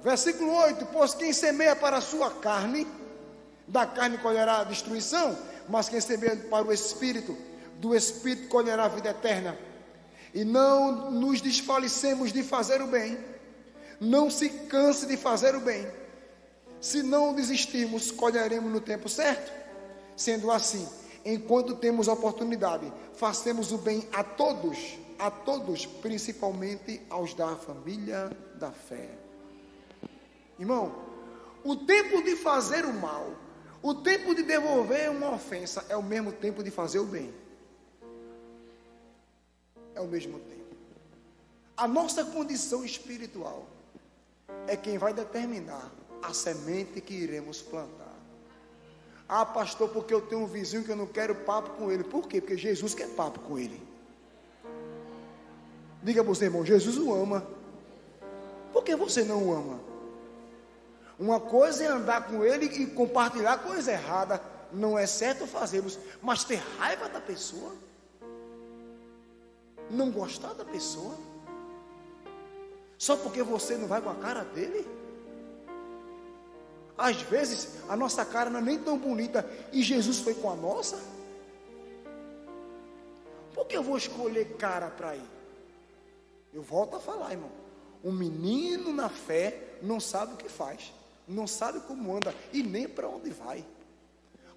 Versículo 8: pois quem semeia para a sua carne, da carne colherá a destruição, mas quem semeia para o Espírito, do Espírito colherá a vida eterna. E não nos desfalecemos de fazer o bem, não se canse de fazer o bem. Se não desistirmos, colheremos no tempo certo. Sendo assim, enquanto temos oportunidade, façamos o bem a todos, principalmente aos da família da fé. Irmão, o tempo de fazer o mal, o tempo de devolver uma ofensa, é o mesmo tempo de fazer o bem. É o mesmo tempo. A nossa condição espiritual é quem vai determinar a semente que iremos plantar. Ah, pastor, porque eu tenho um vizinho que eu não quero papo com ele. Por quê? Porque Jesus quer papo com ele. Diga para você, irmão, Jesus o ama. Por que você não o ama? Uma coisa é andar com ele e compartilhar coisa errada. Não é certo fazermos, mas ter raiva da pessoa, não gostar da pessoa, só porque você não vai com a cara dele. Às vezes a nossa cara não é nem tão bonita e Jesus foi com a nossa. Por que eu vou escolher cara para ir? Eu volto a falar, irmão, um menino na fé não sabe o que faz, não sabe como anda e nem para onde vai.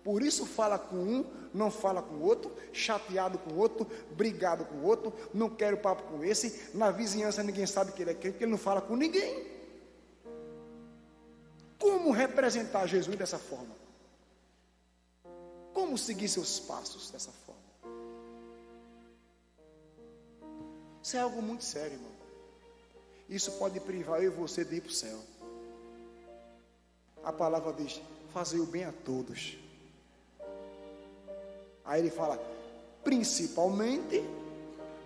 Por isso fala com um, não fala com o outro, chateado com o outro, brigado com o outro, não quero papo com esse. Na vizinhança ninguém sabe que ele é crente, porque ele não fala com ninguém. Como representar Jesus dessa forma? Como seguir seus passos dessa forma? Isso é algo muito sério, irmão. Isso pode privar eu e você de ir para o céu. A palavra diz: fazer o bem a todos. Aí ele fala, principalmente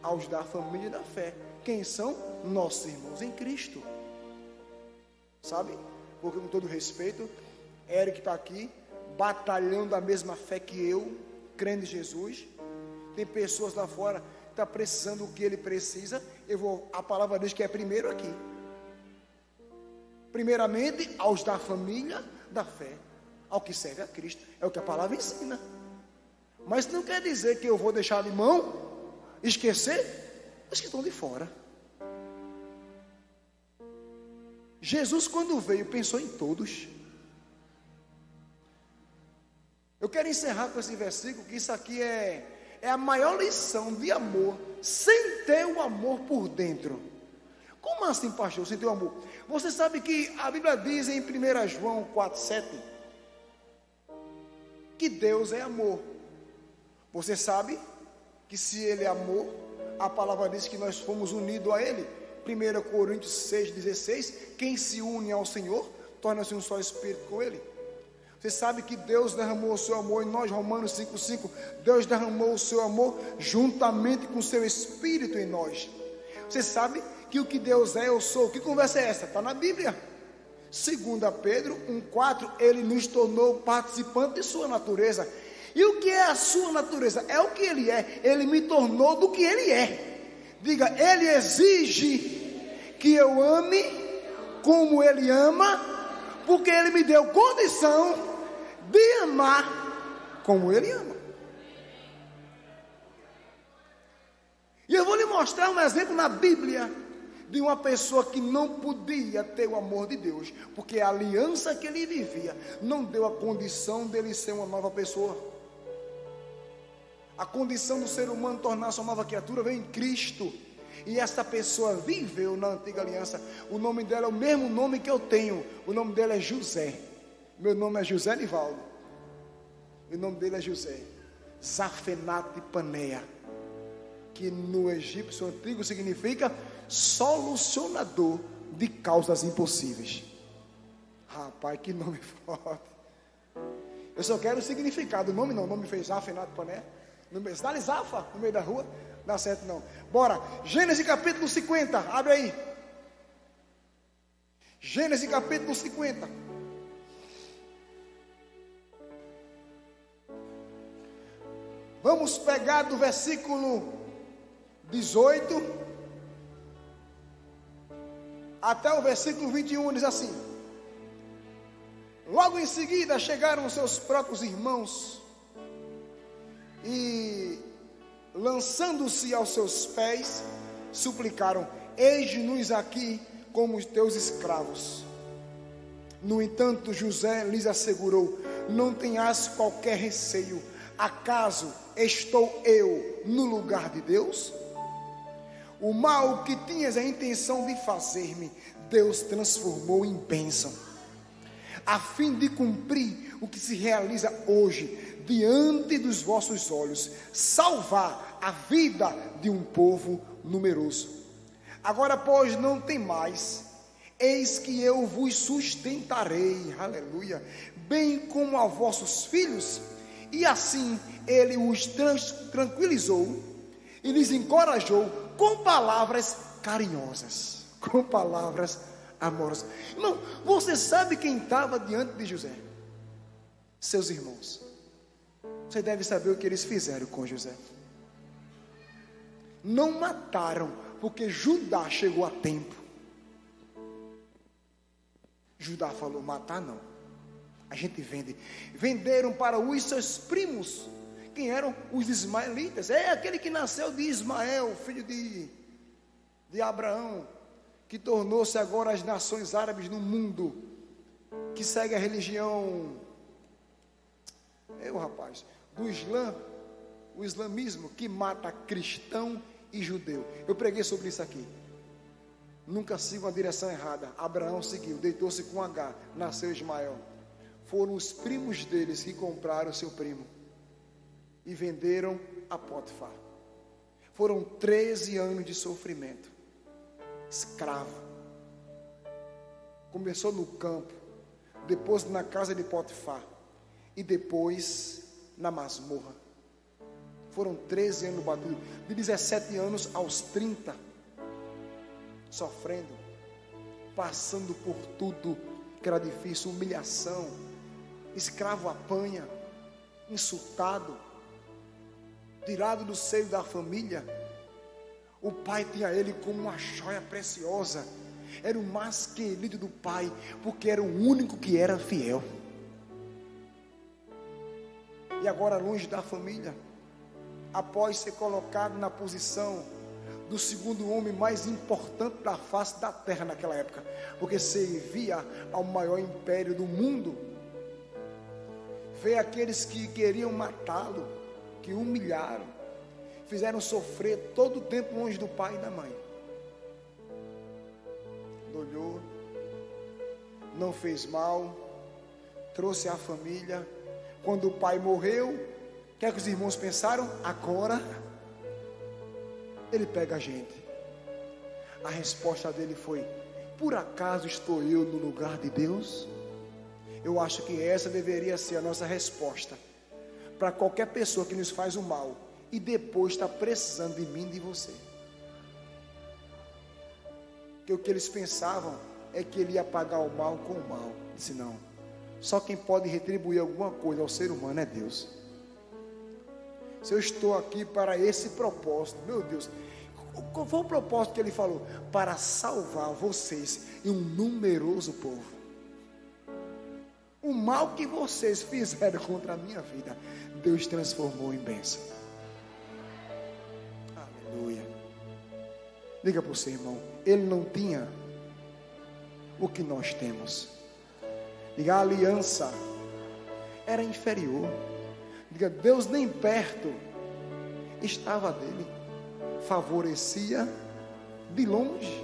aos da família da fé. Quem são? Nossos irmãos em Cristo. Sabe? Porque, com todo respeito, Eric está aqui, batalhando a mesma fé que eu, crendo em Jesus. Tem pessoas lá fora que estão precisando do que ele precisa. A palavra diz que é primeiro aqui. Primeiramente aos da família da fé, ao que serve a Cristo. É o que a palavra ensina. Mas não quer dizer que eu vou deixar de mão, esquecer os que estão de fora. Jesus, quando veio, pensou em todos. Eu quero encerrar com esse versículo, que isso aqui é a maior lição de amor, sem ter o amor por dentro. Como assim, pastor, sem ter o amor? Você sabe que a Bíblia diz em 1 João 4,7 que Deus é amor. Você sabe que se Ele é amor, a palavra diz que nós fomos unidos a Ele. 1 Coríntios 6,16, quem se une ao Senhor, torna-se um só espírito com Ele. Você sabe que Deus derramou o seu amor em nós, Romanos 5,5, Deus derramou o seu amor juntamente com o seu espírito em nós. Você sabe que o que Deus é, eu sou. Que conversa é essa? Está na Bíblia. 2 Pedro 1,4, Ele nos tornou participantes de sua natureza. E o que é a sua natureza? É o que Ele é. Ele me tornou do que Ele é. Diga, Ele exige que eu ame como Ele ama, porque Ele me deu condição de amar como Ele ama. E eu vou lhe mostrar um exemplo na Bíblia de uma pessoa que não podia ter o amor de Deus, porque a aliança que ele vivia não deu a condição dele ser uma nova pessoa. A condição do ser humano tornar-se uma nova criatura veio em Cristo. E essa pessoa viveu na antiga aliança. O nome dela é o mesmo nome que eu tenho. O nome dela é José. Meu nome é José Nivaldo. E o nome dele é José Zafenate Paneia, que no egípcio antigo significa solucionador de causas impossíveis. Rapaz, que nome forte. Eu só quero o significado. O nome não, o nome fez Zafenate Paneia. Dá-lhe Zafa no meio da rua. Dá certo não. Bora, Gênesis capítulo 50, abre aí. Gênesis capítulo 50. Vamos pegar do versículo 18 até o versículo 21, diz assim: logo em seguida chegaram seus próprios irmãos e, lançando-se aos seus pés, suplicaram: eis-nos aqui como os teus escravos. No entanto, José lhes assegurou: não tenhas qualquer receio. Acaso estou eu no lugar de Deus? O mal que tinhas a intenção de fazer-me, Deus transformou em bênção, a fim de cumprir o que se realiza hoje diante dos vossos olhos, salvar a vida de um povo numeroso. Agora, pois, não temais, eis que eu vos sustentarei, aleluia, bem como a vossos filhos. E assim ele os tranquilizou e lhes encorajou com palavras carinhosas, com palavras amorosas. Irmão, você sabe quem estava diante de José? Seus irmãos. Você deve saber o que eles fizeram com José. Não mataram, porque Judá chegou a tempo. Judá falou: matar não, a gente vende. Venderam para os seus primos. Quem eram? Os ismaelitas. É aquele que nasceu de Ismael, filho de Abraão, que tornou-se agora as nações árabes no mundo, que segue a religião, do Islã, o islamismo, que mata cristão e judeu. Eu preguei sobre isso aqui. Nunca sigam a direção errada. Abraão seguiu, deitou-se com H, nasceu Ismael. Foram os primos deles que compraram seu primo e venderam a Potifar. Foram 13 anos de sofrimento. Escravo. Começou no campo, depois na casa de Potifar e depois na masmorra. Foram 13 anos batido, de 17 anos aos 30, sofrendo, passando por tudo que era difícil, humilhação. Escravo apanha, insultado, tirado do seio da família. O pai tinha ele como uma joia preciosa, era o mais querido do pai, porque era o único que era fiel. E agora, longe da família, após ser colocado na posição do segundo homem mais importante da face da terra naquela época, porque servia ao maior império do mundo, veio aqueles que queriam matá-lo, que o humilharam, fizeram sofrer todo o tempo longe do pai e da mãe. Olhou, não fez mal, trouxe a família. Quando o pai morreu, o que é que os irmãos pensaram? Agora ele pega a gente. A resposta dele foi: por acaso estou eu no lugar de Deus? Eu acho que essa deveria ser a nossa resposta para qualquer pessoa que nos faz o mal e depois está precisando de mim e de você. Porque o que eles pensavam é que ele ia pagar o mal com o mal. Disse: não, só quem pode retribuir alguma coisa ao ser humano é Deus. Se eu estou aqui para esse propósito, meu Deus, qual foi o propósito que ele falou? Para salvar vocês e um numeroso povo. O mal que vocês fizeram contra a minha vida, Deus transformou em bênção. Aleluia. Diga para o seu irmão: ele não tinha o que nós temos. Diga: a aliança era inferior. Diga: Deus nem perto estava dele, favorecia de longe.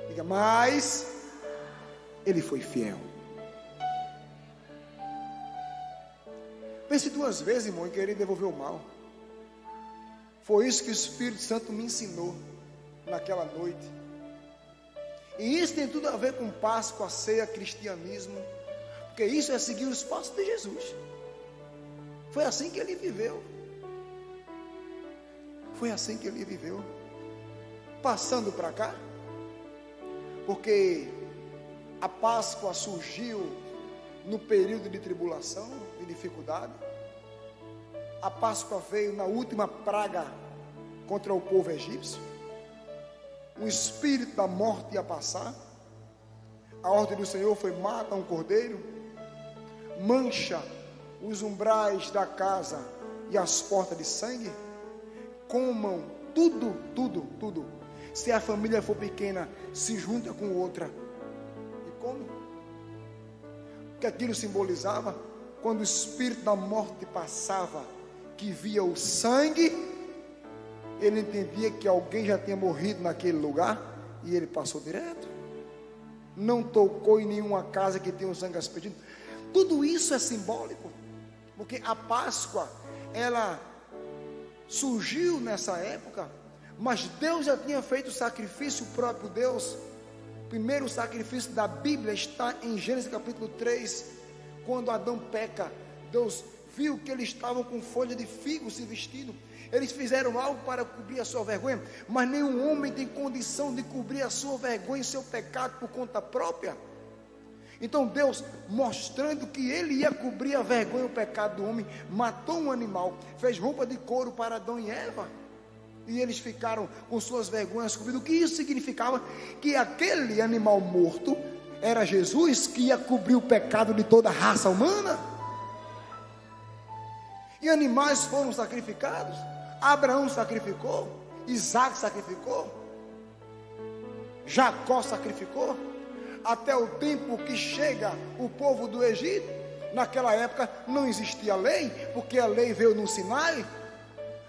Diga: mas ele foi fiel. Pense duas vezes, irmão, em querer devolver o mal. Foi isso que o Espírito Santo me ensinou naquela noite. E isso tem tudo a ver com Páscoa, ceia, cristianismo, porque isso é seguir os passos de Jesus. Foi assim que ele viveu. Foi assim que ele viveu. Passando para cá, porque a Páscoa surgiu no período de tribulação, de dificuldade. A Páscoa veio na última praga contra o povo egípcio. Um espírito da morte ia passar. A ordem do Senhor foi: mata um cordeiro, mancha os umbrais da casa e as portas de sangue, comam tudo, tudo, tudo. Se a família for pequena, se junta com outra e come. O que aquilo simbolizava? Quando o espírito da morte passava, que via o sangue, ele entendia que alguém já tinha morrido naquele lugar, e ele passou direto. Não tocou em nenhuma casa que tenha o sangue aspergido. Tudo isso é simbólico, porque a Páscoa, ela surgiu nessa época, mas Deus já tinha feito o sacrifício, o próprio Deus. O primeiro sacrifício da Bíblia está em Gênesis capítulo 3, quando Adão peca. Deus viu que eles estavam com folha de figo se vestindo. Eles fizeram algo para cobrir a sua vergonha, mas nenhum homem tem condição de cobrir a sua vergonha e seu pecado por conta própria. Então Deus, mostrando que Ele ia cobrir a vergonha e o pecado do homem, matou um animal, fez roupa de couro para Adão e Eva, e eles ficaram com suas vergonhas cobridas. O que isso significava? Que aquele animal morto era Jesus, que ia cobrir o pecado de toda a raça humana. E animais foram sacrificados. Abraão sacrificou, Isaac sacrificou, Jacó sacrificou, até o tempo que chega o povo do Egito. Naquela época não existia lei, porque a lei veio no Sinai.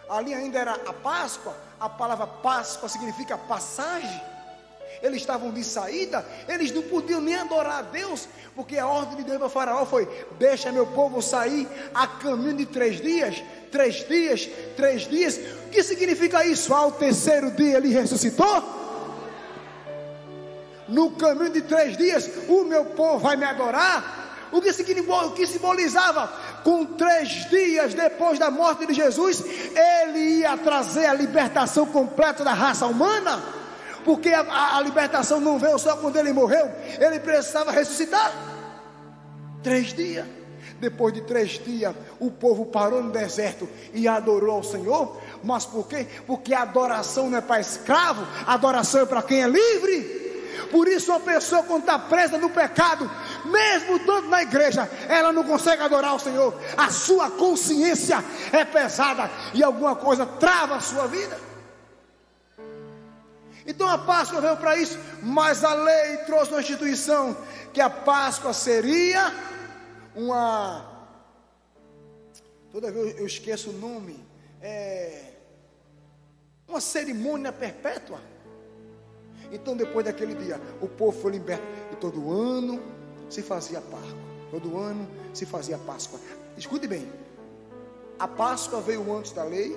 Ali ainda era a Páscoa. A palavra Páscoa significa passagem. Eles estavam de saída, eles não podiam nem adorar a Deus, porque a ordem de Deus para Faraó foi: deixa meu povo sair a caminho de 3 dias. 3 dias, 3 dias. O que significa isso? Ao terceiro dia ele ressuscitou. No caminho de 3 dias o meu povo vai me adorar. O que simbolizava? Com 3 dias depois da morte de Jesus, ele ia trazer a libertação completa da raça humana, porque a libertação não veio só quando ele morreu, ele precisava ressuscitar. 3 dias. Depois de 3 dias, o povo parou no deserto e adorou ao Senhor. Mas por quê? Porque a adoração não é para escravo, a adoração é para quem é livre. Por isso, uma pessoa, quando está presa no pecado, mesmo estando na igreja, ela não consegue adorar o Senhor. A sua consciência é pesada e alguma coisa trava a sua vida. Então a Páscoa veio para isso, mas a lei trouxe uma instituição, que a Páscoa seria toda vez eu esqueço o nome, uma cerimônia perpétua. Então depois daquele dia, o povo foi liberto, e todo ano se fazia Páscoa, todo ano se fazia Páscoa. Escute bem, a Páscoa veio antes da lei,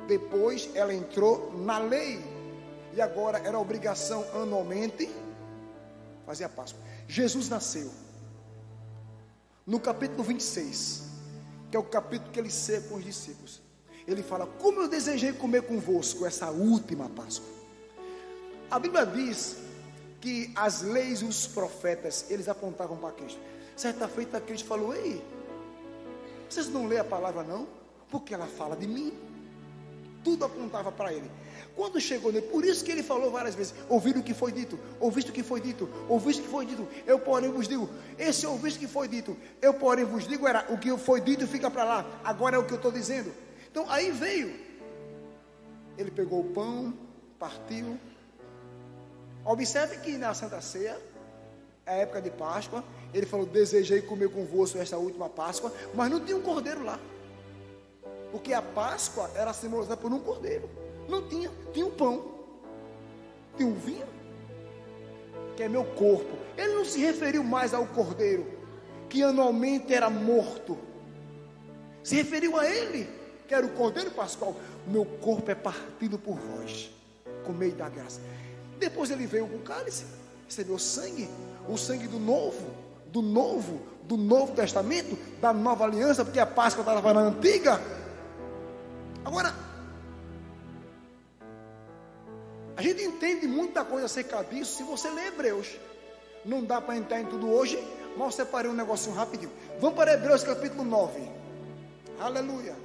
depois ela entrou na lei, e agora era obrigação anualmente fazer a Páscoa. Jesus nasceu no capítulo 26, que é o capítulo que ele ceia com os discípulos. Ele fala: como eu desejei comer convosco essa última Páscoa. A Bíblia diz que as leis e os profetas, eles apontavam para Cristo. Certa feita Cristo falou: ei, vocês não lêem a palavra não? Porque ela fala de mim. Tudo apontava para ele. Quando chegou nele, por isso que ele falou várias vezes: ouviram o que foi dito, ouviste o que foi dito, ouviste o que foi dito, eu porém vos digo. Esse ouviste o que foi dito, eu porém vos digo, era o que foi dito fica para lá, agora é o que eu estou dizendo. Então aí veio, ele pegou o pão, partiu. Observe que na Santa Ceia, a época de Páscoa, ele falou: desejei comer convosco esta última Páscoa, mas não tinha um cordeiro lá, porque a Páscoa era simbolizada por um cordeiro. Não tinha, tinha um pão, tinha um vinho, que é meu corpo. Ele não se referiu mais ao cordeiro, que anualmente era morto, se referiu a ele, que era o cordeiro pascual. Meu corpo é partido por vós, comei da graça. Depois ele veio com o cálice, recebeu sangue, o sangue do Novo Testamento, da nova aliança, porque a Páscoa estava na antiga. Agora, a gente entende muita coisa acerca disso se você ler Hebreus. Não dá para entrar em tudo hoje, mas eu separei um negocinho rapidinho. Vamos para Hebreus capítulo 9. Aleluia.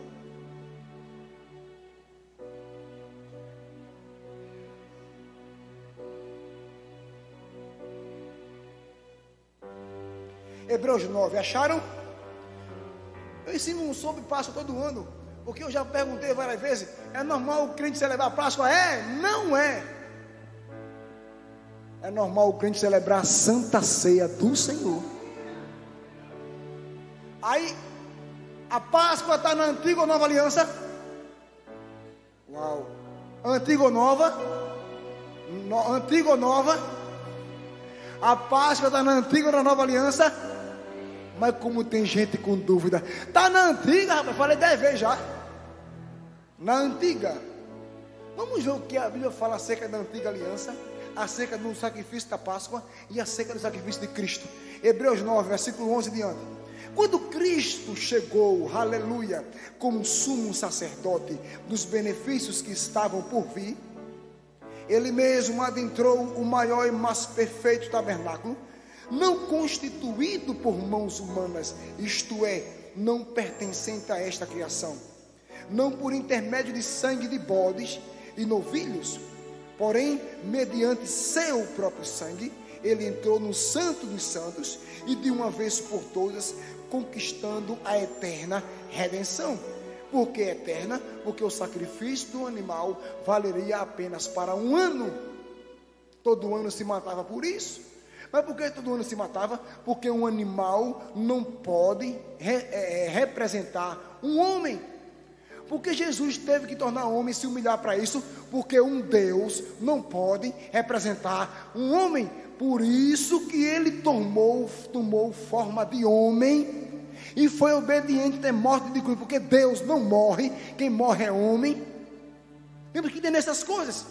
Hebreus 9, acharam? Eu ensino sobre Páscoa todo ano, porque eu já perguntei várias vezes: é normal o crente celebrar a Páscoa? Não é. É normal o crente celebrar a Santa Ceia do Senhor. Aí, a Páscoa está na antiga ou nova aliança? Uau! Antiga ou nova? Antiga ou nova? A Páscoa está na antiga ou na nova aliança? Mas como tem gente com dúvida, está na antiga, rapaz, falei 10 vezes já. Na antiga. Vamos ver o que a Bíblia fala acerca da antiga aliança, acerca do sacrifício da Páscoa e acerca do sacrifício de Cristo. Hebreus 9, versículo 11 diante. Quando Cristo chegou, aleluia, como sumo sacerdote dos benefícios que estavam por vir, Ele mesmo adentrou o maior e mais perfeito tabernáculo, não constituído por mãos humanas, isto é, não pertencente a esta criação, não por intermédio de sangue de bodes e novilhos, porém, mediante seu próprio sangue, Ele entrou no Santo dos Santos e de uma vez por todas conquistando a eterna redenção. Por que eterna? Porque o sacrifício do animal valeria apenas para um ano. Todo ano se matava por isso. Mas por que todo ano se matava? Porque um animal não pode representar um homem. Porque Jesus teve que tornar homem e se humilhar para isso, porque um Deus não pode representar um homem. Por isso que ele tomou forma de homem e foi obediente até morte de cruz, porque Deus não morre, quem morre é homem. Temos que entender essas coisas.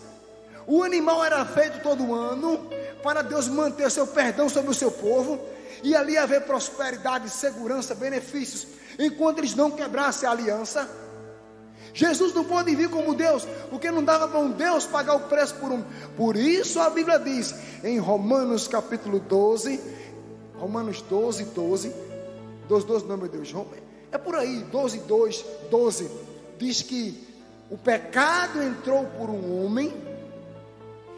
O animal era feito todo ano para Deus manter seu perdão sobre o seu povo e ali haver prosperidade, segurança, benefícios, enquanto eles não quebrassem a aliança. Jesus não pode vir como Deus, porque não dava para um Deus pagar o preço por um. Por isso a Bíblia diz em Romanos capítulo 12, Romanos 12, 12, não, meu Deus, é por aí, 12, 12, diz que o pecado entrou por um homem,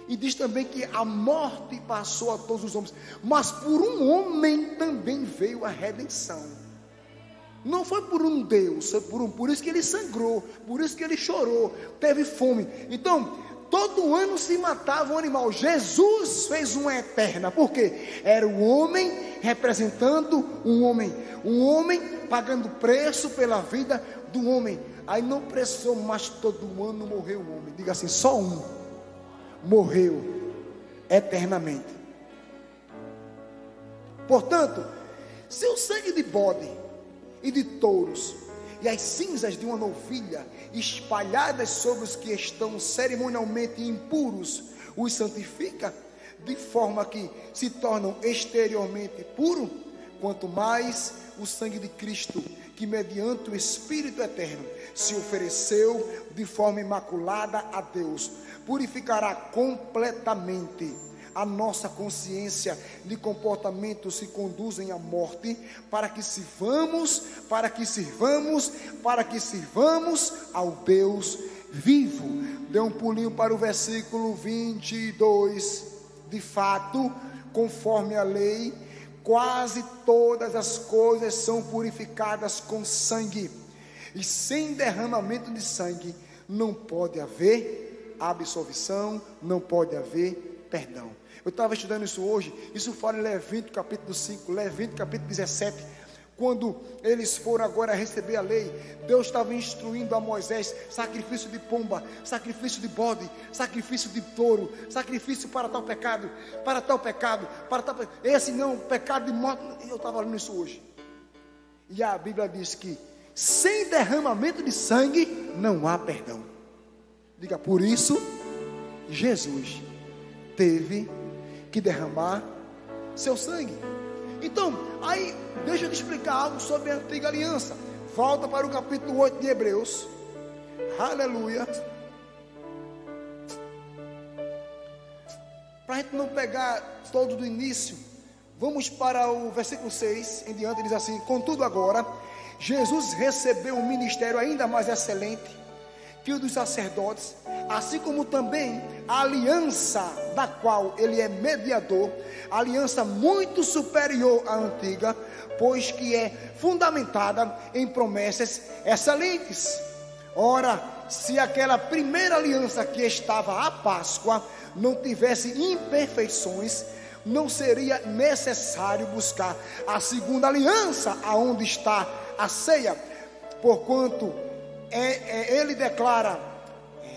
e diz também que a morte passou a todos os homens, mas por um homem também veio a redenção. Não foi por um Deus, foi por isso que ele sangrou, por isso que ele chorou, teve fome. Então, todo ano se matava um animal. Jesus fez uma eterna, porque era o homem representando um homem pagando preço pela vida do homem. Aí não precisou mais todo ano morrer o homem. Diga assim, só um morreu eternamente. Portanto, se o sangue de bode e de touros e as cinzas de uma novilha espalhadas sobre os que estão cerimonialmente impuros os santifica, de forma que se tornam exteriormente puros, quanto mais o sangue de Cristo, que mediante o Espírito eterno se ofereceu de forma imaculada a Deus, purificará completamente a nossa consciência de comportamentos que conduzem à morte, para que sirvamos ao Deus vivo. Dê um pulinho para o versículo 22. De fato, conforme a lei, quase todas as coisas são purificadas com sangue, e sem derramamento de sangue não pode haver absolvição, não pode haver perdão. Eu estava estudando isso hoje, isso fala em Levítico capítulo 5, Levítico capítulo 17, quando eles foram agora receber a lei, Deus estava instruindo a Moisés, sacrifício de pomba, sacrifício de bode, sacrifício de touro, sacrifício para tal pecado, esse não, pecado de morte. Eu estava lendo isso hoje, e a Bíblia diz que sem derramamento de sangue não há perdão. Diga, por isso Jesus teve que derramar seu sangue. Então, aí, deixa eu te explicar algo sobre a antiga aliança. Volta para o capítulo 8 de Hebreus. Aleluia. Para a gente não pegar todo do início, vamos para o versículo 6 em diante. Diz assim: contudo agora, Jesus recebeu um ministério ainda mais excelente, filho dos sacerdotes, assim como também a aliança da qual ele é mediador, aliança muito superior à antiga, pois que é fundamentada em promessas excelentes. Ora, se aquela primeira aliança que estava à Páscoa não tivesse imperfeições, não seria necessário buscar a segunda aliança, aonde está a ceia, porquanto ele declara,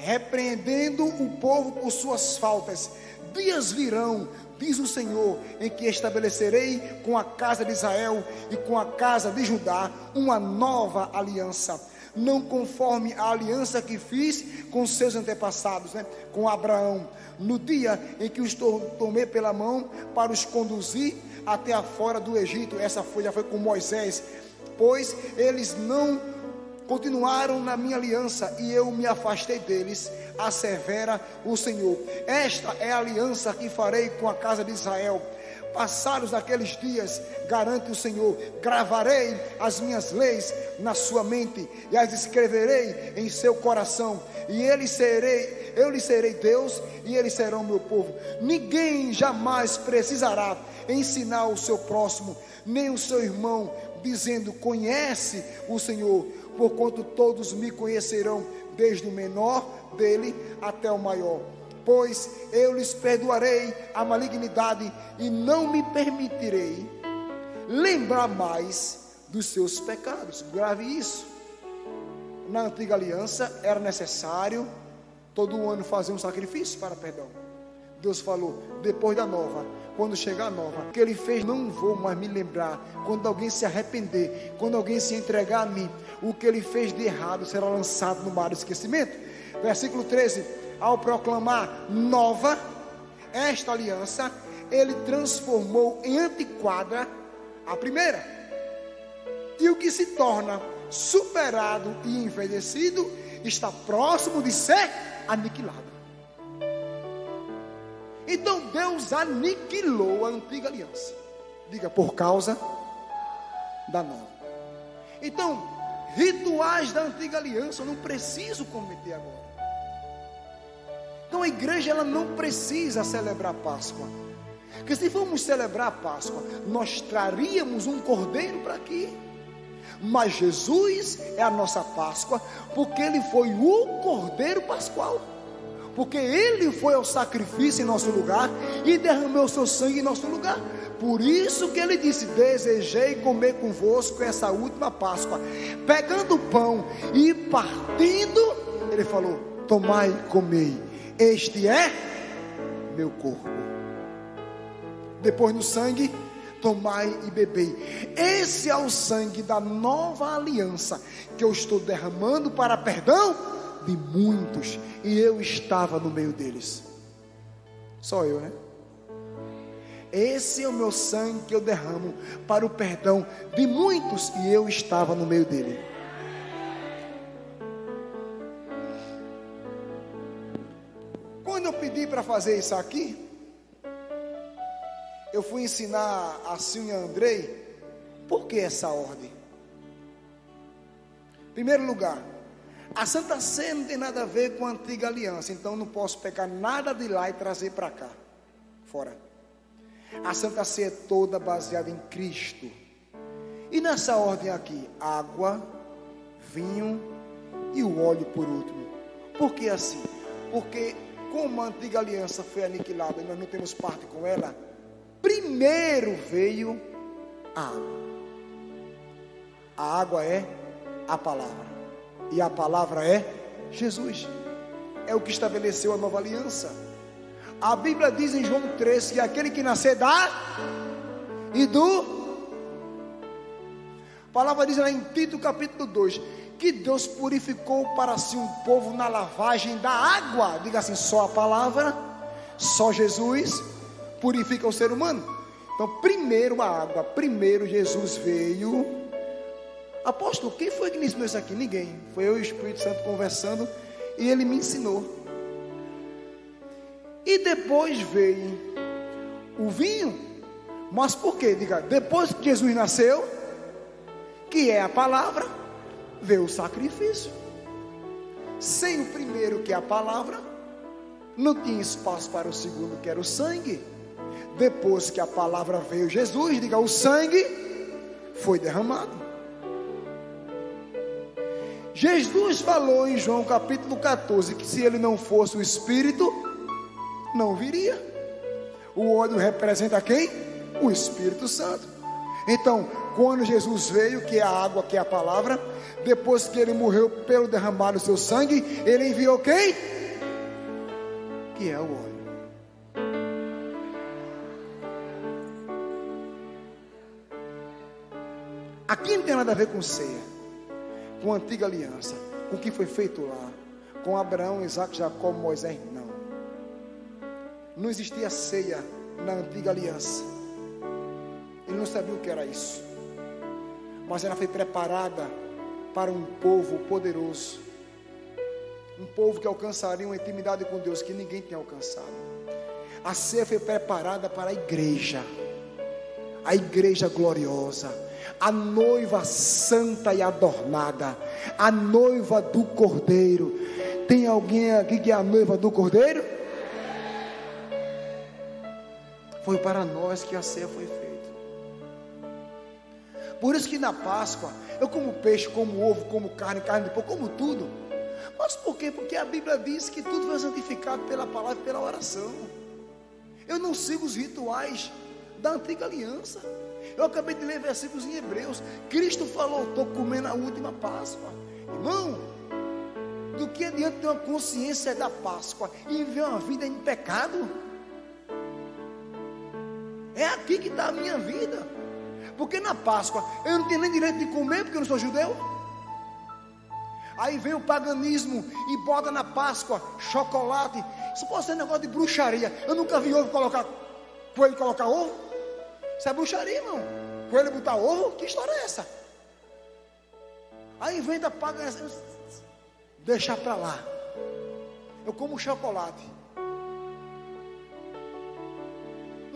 repreendendo o povo por suas faltas: dias virão, diz o Senhor, em que estabelecerei com a casa de Israel e com a casa de Judá uma nova aliança, não conforme a aliança que fiz com seus antepassados, com Abraão, no dia em que os tomei pela mão para os conduzir até a fora do Egito. Essa já foi com Moisés, pois eles não continuaram na minha aliança e eu me afastei deles, assevera o Senhor. Esta é a aliança que farei com a casa de Israel. Passados aqueles dias, garante o Senhor, gravarei as minhas leis na sua mente e as escreverei em seu coração, e eu lhe serei Deus e eles serão meu povo. Ninguém jamais precisará ensinar o seu próximo, nem o seu irmão, dizendo: conhece o Senhor, porquanto todos me conhecerão, desde o menor dele até o maior. Pois eu lhes perdoarei a malignidade e não me permitirei lembrar mais dos seus pecados. Grave isso. Na antiga aliança era necessário todo ano fazer um sacrifício para perdão. Deus falou: depois da nova, quando chegar a nova, o que ele fez não vou mais me lembrar. Quando alguém se arrepender, quando alguém se entregar a mim, o que ele fez de errado será lançado no mar do esquecimento. Versículo 13: ao proclamar nova esta aliança, ele transformou em antiquada a primeira, e o que se torna superado e envelhecido está próximo de ser aniquilado. Então Deus aniquilou a antiga aliança. Diga: por causa da nova. Então, rituais da antiga aliança eu não preciso cometer agora. Então a igreja, ela não precisa celebrar a Páscoa, porque se formos celebrar a Páscoa, nós traríamos um cordeiro para aqui. Mas Jesus é a nossa Páscoa, porque ele foi o cordeiro pascual, porque ele foi ao sacrifício em nosso lugar e derramou o seu sangue em nosso lugar. Por isso que ele disse: desejei comer convosco essa última Páscoa. Pegando o pão e partindo, ele falou: tomai e comei, este é meu corpo. Depois no sangue, tomai e bebei. Esse é o sangue da nova aliança, que eu estou derramando para perdão de muitos, e eu estava no meio deles. Só eu, né? Esse é o meu sangue que eu derramo para o perdão de muitos, e eu estava no meio dele. Quando eu pedi para fazer isso aqui, eu fui ensinar a Silvia e a Andrei por que essa ordem. Em primeiro lugar, a Santa Ceia não tem nada a ver com a antiga aliança, então não posso pegar nada de lá e trazer para cá, fora. A Santa Ceia é toda baseada em Cristo. E nessa ordem aqui, água, vinho e o óleo por último. Por que assim? Porque como a antiga aliança foi aniquilada e nós não temos parte com ela, primeiro veio a água. A água é a palavra, e a palavra é Jesus. É o que estabeleceu a nova aliança. A Bíblia diz em João 3 que aquele que nascer da e do... A palavra diz lá em Tito capítulo 2 que Deus purificou para si um povo na lavagem da água. Diga assim: só a palavra, só Jesus purifica o ser humano. Então primeiro a água, primeiro Jesus veio. Apóstolo, quem foi que me ensinou isso aqui? Ninguém. Foi eu e o Espírito Santo conversando, e ele me ensinou. E depois veio o vinho. Mas por quê? Diga: depois que Jesus nasceu, que é a palavra, veio o sacrifício. Sem o primeiro, que é a palavra, não tinha espaço para o segundo, que era o sangue. Depois que a palavra veio, Jesus, diga, o sangue foi derramado. Jesus falou em João capítulo 14, que se ele não fosse o Espírito, não viria. O óleo representa quem? O Espírito Santo. Então, quando Jesus veio, que é a água, que é a palavra, depois que ele morreu pelo derramar do seu sangue, ele enviou quem? Que é o óleo. Aqui não tem nada a ver com ceia, com a antiga aliança, com o que foi feito lá, com Abraão, Isaac, Jacó, Moisés, não. Não existia ceia na antiga aliança. Ele não sabia o que era isso, mas ela foi preparada para um povo poderoso, um povo que alcançaria uma intimidade com Deus que ninguém tinha alcançado. A ceia foi preparada para a igreja gloriosa, a noiva santa e adornada, a noiva do Cordeiro. Tem alguém aqui que é a noiva do Cordeiro? Foi para nós que a ceia foi feita. Por isso que na Páscoa eu como peixe, como ovo, como carne de porco, como tudo. Mas por quê? Porque a Bíblia diz que tudo foi santificado pela palavra e pela oração. Eu não sigo os rituais da antiga aliança. Eu acabei de ler versículos em Hebreus. Cristo falou, estou comendo a última Páscoa. Irmão, do que adianta ter uma consciência da Páscoa e viver uma vida em pecado? É aqui que está a minha vida. Porque na Páscoa eu não tenho nem direito de comer, porque eu não sou judeu. Aí vem o paganismo e bota na Páscoa chocolate. Isso pode ser negócio de bruxaria. Eu nunca vi coelho colocar ovo. Isso é bruxaria, irmão. Coelho botar ovo? Que história é essa? Aí vem da paganismo. Deixa pra lá. Eu como chocolate.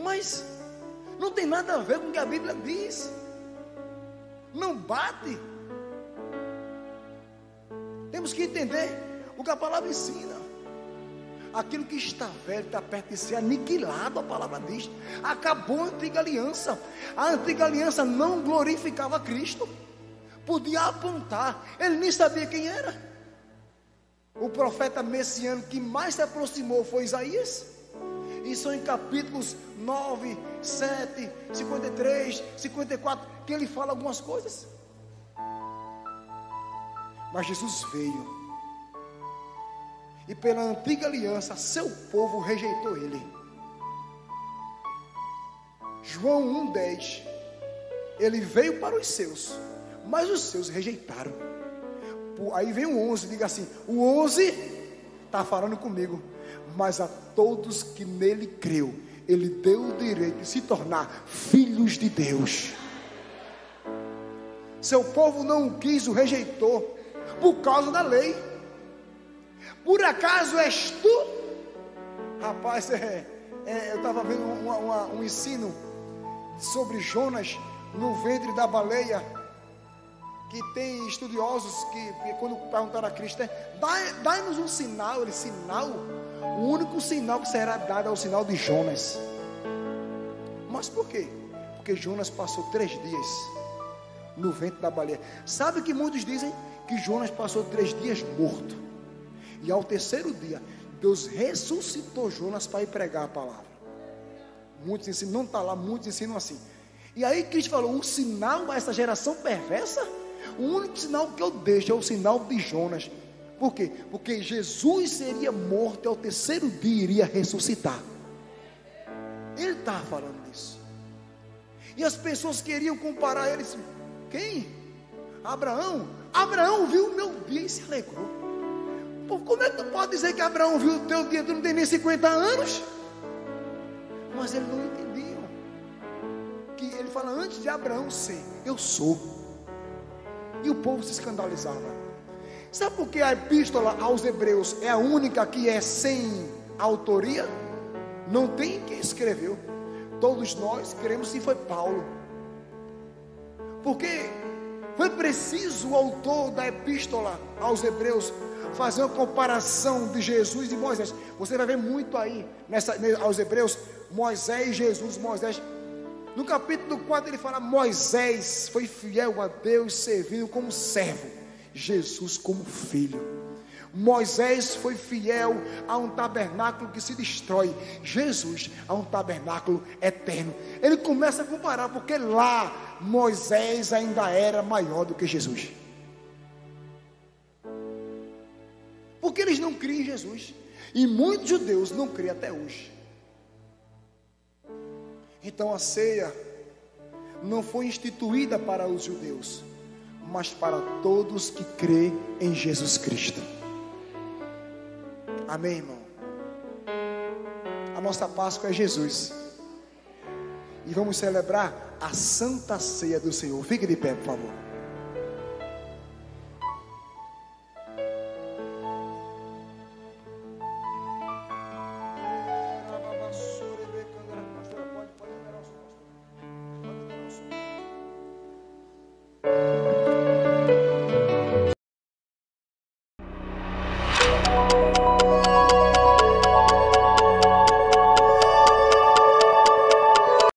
Mas não tem nada a ver com o que a Bíblia diz. Não bate. Temos que entender o que a palavra ensina. Aquilo que está velho está perto de ser aniquilado, a palavra diz. Acabou a antiga aliança. A antiga aliança não glorificava Cristo. Podia apontar, ele nem sabia quem era. O profeta messiânico que mais se aproximou foi Isaías. E são em capítulos 9, 7, 53, 54 que ele fala algumas coisas. Mas Jesus veio, e pela antiga aliança seu povo rejeitou ele. João 1,10, ele veio para os seus, mas os seus rejeitaram. Aí vem o 11, diga assim, o 11 está falando comigo. Mas a todos que nele creu, ele deu o direito de se tornar filhos de Deus. Seu povo não o quis, o rejeitou, por causa da lei. Por acaso és tu? Rapaz, eu estava vendo um ensino sobre Jonas no ventre da baleia, que tem estudiosos que quando perguntaram a Cristo, dai-nos um sinal. Ele, sinal? O único sinal que será dado é o sinal de Jonas. Mas por quê? Porque Jonas passou 3 dias no ventre da baleia. Sabe que muitos dizem? Que Jonas passou 3 dias morto, e ao 3º dia Deus ressuscitou Jonas para ir pregar a palavra. Muitos ensinam, não está lá, muitos ensinam assim. E aí Cristo falou, o sinal a essa geração perversa, o único sinal que eu deixo é o sinal de Jonas. Por quê? Porque Jesus seria morto e ao 3º dia iria ressuscitar. Ele estava falando disso. E as pessoas queriam comparar ele. Quem? Abraão. Abraão viu o meu dia e se alegrou. Pô, como é que tu pode dizer que Abraão viu o teu dia? Tu não tem nem 50 anos. Mas eles não entendiam que ele fala, antes de Abraão ser, eu sou. E o povo se escandalizava. Sabe por que a epístola aos Hebreus é a única que é sem autoria? Não tem quem escreveu. Todos nós queremos se foi Paulo. Porque foi preciso o autor da epístola aos Hebreus fazer uma comparação de Jesus e Moisés. Você vai ver muito aí, aos Hebreus, Moisés e Jesus. Moisés, no capítulo 4 ele fala: Moisés foi fiel a Deus, servindo como servo, Jesus como filho. Moisés foi fiel a um tabernáculo que se destrói, Jesus a um tabernáculo eterno. Ele começa a comparar, porque lá Moisés ainda era maior do que Jesus. Porque eles não criam em Jesus, e muitos judeus não creem até hoje. Então a ceia não foi instituída para os judeus, mas para todos que creem em Jesus Cristo. Amém, irmão? A nossa Páscoa é Jesus. E vamos celebrar a Santa Ceia do Senhor. Fique de pé, por favor.